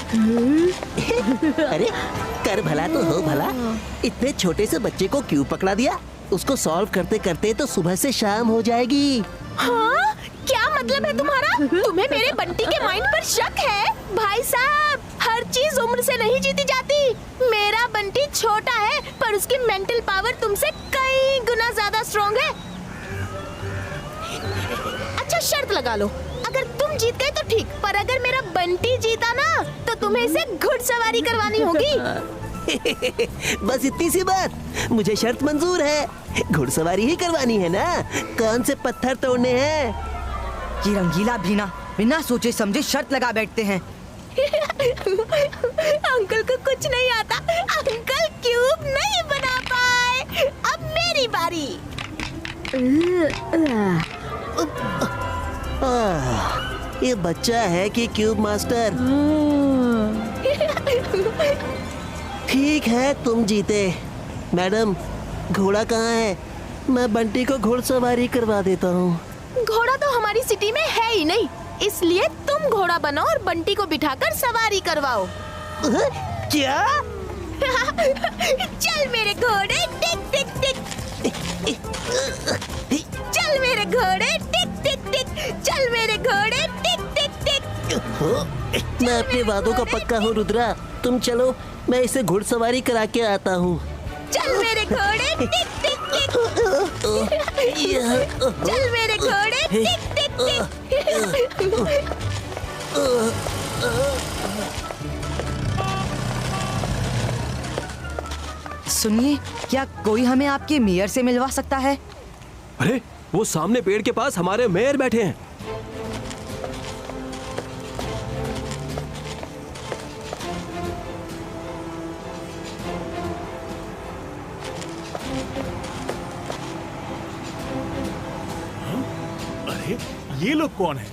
अरे कर भला तो हो भला, इतने छोटे से बच्चे को क्यों पकड़ा दिया? उसको सॉल्व करते करते तो सुबह से शाम हो जाएगी। हाँ? क्या मतलब है तुम्हारा? तुम्हें मेरे बंटी के माइंड पर शक है? भाई साहब, हर चीज उम्र से नहीं जीती जाती। मेरा बंटी छोटा है पर उसकी मेंटल पावर तुमसे कई गुना ज्यादा स्ट्रॉन्ग है। अच्छा शर्त लगा लो, अगर तुम जीत गए तो ठीक, पर अगर मेरा बंटी जीता ना तो तुम्हें इसे घुड़सवारी करवानी होगी। बस इतनी सी बात, मुझे शर्त मंजूर है। घुड़सवारी ही करवानी है ना, कौन से पत्थर तोड़ने हैं? ये रंगीला भी ना बिना सोचे समझे शर्त लगा बैठते हैं। अंकल को कुछ नहीं आता, अंकल क्यूब नहीं बना पाए। अब मेरी बारी। ये बच्चा है कि क्यूब मास्टर? ठीक है, तुम जीते। मैडम, घोड़ा कहाँ है? मैं बंटी को घुड़सवारी करवा देता हूँ। घोड़ा तो हमारी सिटी में है ही नहीं, इसलिए तुम घोड़ा बनो और बंटी को बिठाकर सवारी करवाओ। क्या? चल मेरे घोड़े, टिक टिक टिक। चल मेरे घोड़े, टिक टिक टिक। चल मेरे घोड़े, टिक टिक टिक। मैं अपने वादों का पक्का हूँ रुद्रा, तुम चलो, मैं इसे घुड़सवारी करा के आता हूँ। चल मेरे घोड़े, टिक टिक टिक। चल मेरे घोड़े, टिक टिक टिक। सुनिए, क्या कोई हमें आपके मेयर से मिलवा सकता है? अरे वो सामने पेड़ के पास हमारे मेयर बैठे हैं। अरे ये लोग कौन है?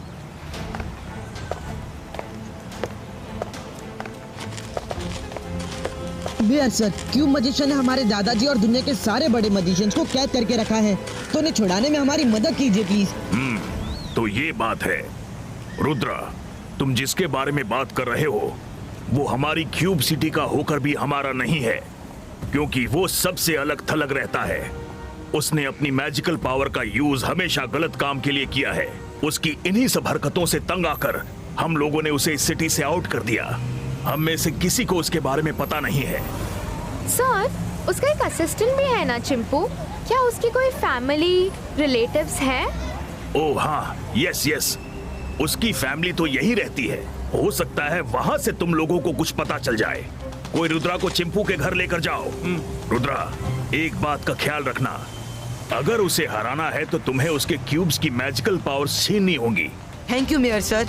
मेयर सर, क्यूब मजिशियन ने हमारे दादाजी और दुनिया के सारे बड़े मजिशियंस को कैद करके रखा है, तो उन्हें छुड़ाने में हमारी मदद कीजिए प्लीज। तो ये बात है। रुद्रा, तुम जिसके बारे में बात कर रहे हो वो हमारी क्यूब सिटी का होकर भी हमारा नहीं है, क्योंकि वो सबसे अलग थलग रहता है। उसने अपनी मैजिकल पावर का यूज हमेशा गलत काम के लिए किया है। उसकी इन्हीं सब हरकतों से तंग आकर हम लोगों ने उसे इस सिटी से आउट कर दिया। हम में से किसी को उसके बारे में पता नहीं है। सर, उसका एक असिस्टेंट भी है ना चिंपू? क्या उसकी कोई फैमिली रिलेटिव्स हैं? ओह हाँ, यस, उसकी फैमिली तो यही रहती है। हो सकता है वहां से तुम लोगों को कुछ पता चल जाए। कोई रुद्रा को चिंपू के घर लेकर जाओ। रुद्रा, एक बात का ख्याल रखना, अगर उसे हराना है तो तुम्हें उसके क्यूब्स की मैजिकल पावर छीननी होगी। Thank you mayor sir.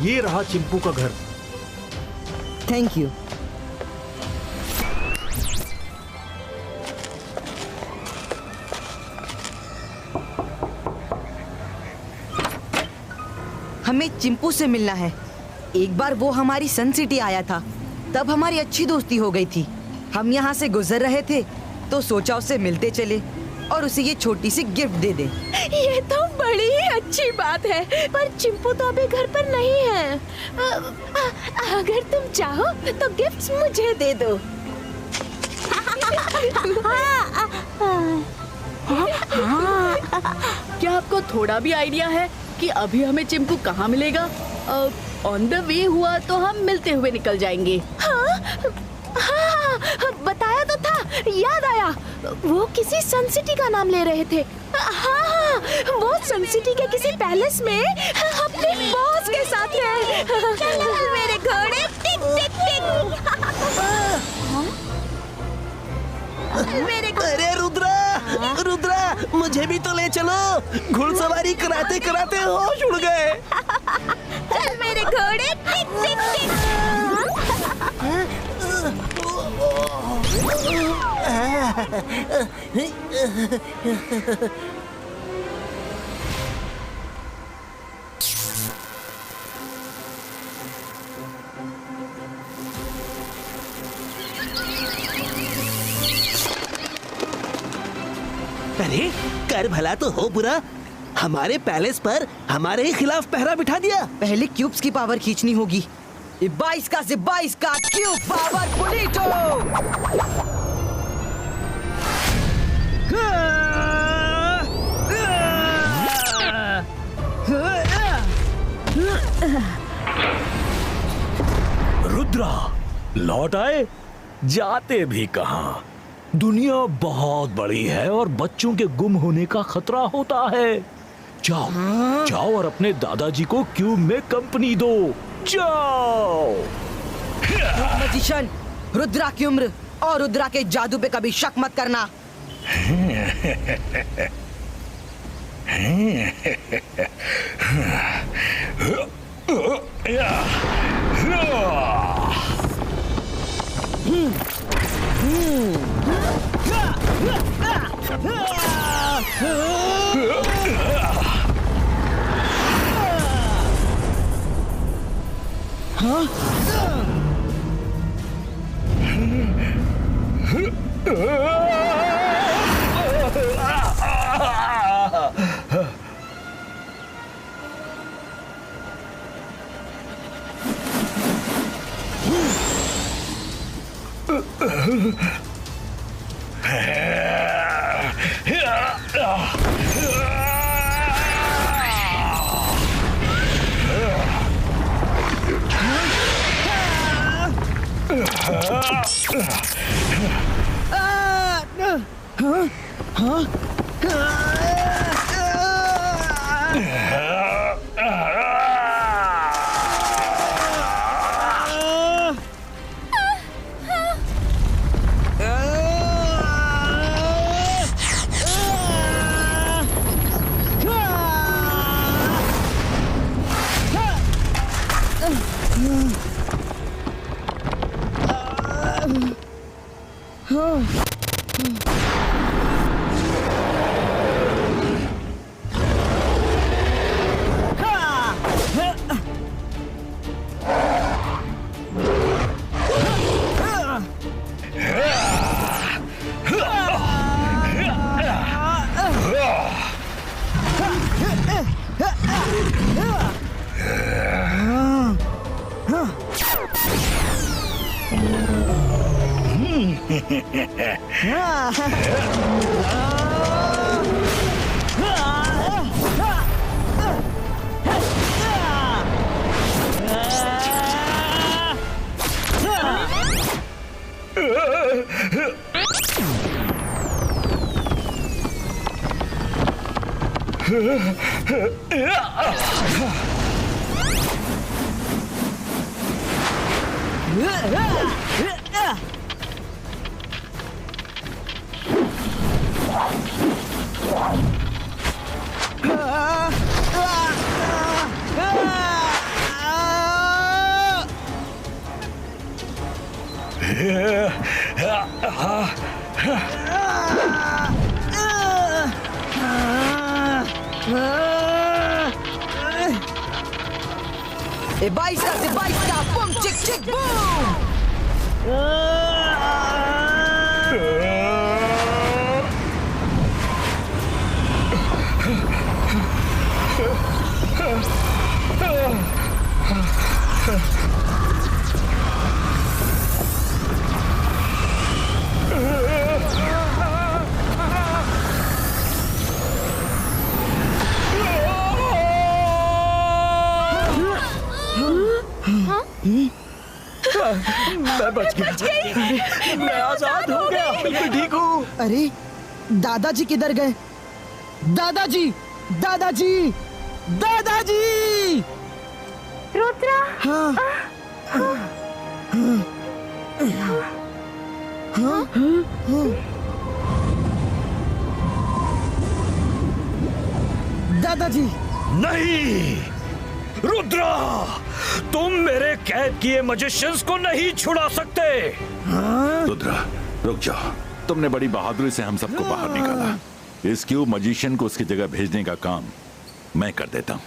ये रहा चिंपू का घर। Thank you. हमें चिंपू से मिलना है। एक बार वो हमारी सन सिटी आया था, तब हमारी अच्छी दोस्ती हो गई थी। हम यहाँ से गुजर रहे थे तो सोचा उससे मिलते चले और उसे ये छोटी सी गिफ्ट दे दे। ये तो बड़ी ही अच्छी बात है, पर चिंपू तो अभी घर पर नहीं है। अगर तुम चाहो तो गिफ्ट्स मुझे दे दो। क्या आपको थोड़ा भी आइडिया है कि अभी हमें चिंपू कहाँ मिलेगा? ऑन द वे हुआ तो हम मिलते हुए निकल जाएंगे। हाँ, बताया तो था, याद आया। वो किसी सन सिटी का नाम ले रहे थे। हाँ, वो सन सिटी के किसी पैलेस में अपने बॉस के साथ है। चल मेरे घोड़े, टिक टिक टिक। मेरे अरे रुद्रा, मुझे भी तो ले चलो। घुड़सवारी कराते कराते होश उड़ गए। चल मेरे घोड़े, टिक टिक टिक। अरे कर भला तो हो बुरा, हमारे पैलेस पर हमारे ही खिलाफ पहरा बिठा दिया। पहले क्यूब्स की पावर खींचनी होगी। 22 का से 22 का क्यूब पावर पुलिटो। रुद्रा लौट आए? जाते भी कहाँ? दुनिया बहुत बड़ी है और बच्चों के गुम होने का खतरा होता है। जाओ जाओ और अपने दादाजी को क्यूब में कंपनी दो। जाओ। मजिशियन, रुद्रा की उम्र और रुद्रा के जादू पे कभी शक मत करना। ए 22 का से 22 का बूम चिक चिक बूम। मैं बच गया। मैं आजाद हो गया। बिल्कुल ठीक हूँ। अरे दादाजी किधर गए? दादाजी, दादाजी, दादाजी! रुद्रा। हाँ। दादाजी! नहीं रुद्रा, तुम मेरे कैद किए मैजिशियंस को नहीं छुड़ा सकते। रुद्रा रुक जाओ, तुमने बड़ी बहादुरी से हम सबको बाहर निकाला। इस क्यूब मैजिशियन को उसकी जगह भेजने का काम मैं कर देता हूं।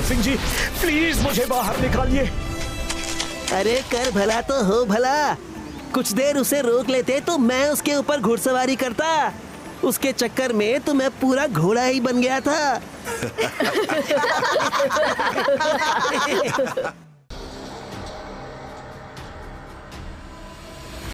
जय सिंह जी, प्लीज मुझे बाहर निकालिए। अरे कर भला तो हो भला। कुछ देर उसे रोक लेते तो मैं उसके ऊपर घुड़सवारी करता। उसके चक्कर में तो मैं पूरा घोड़ा ही बन गया था।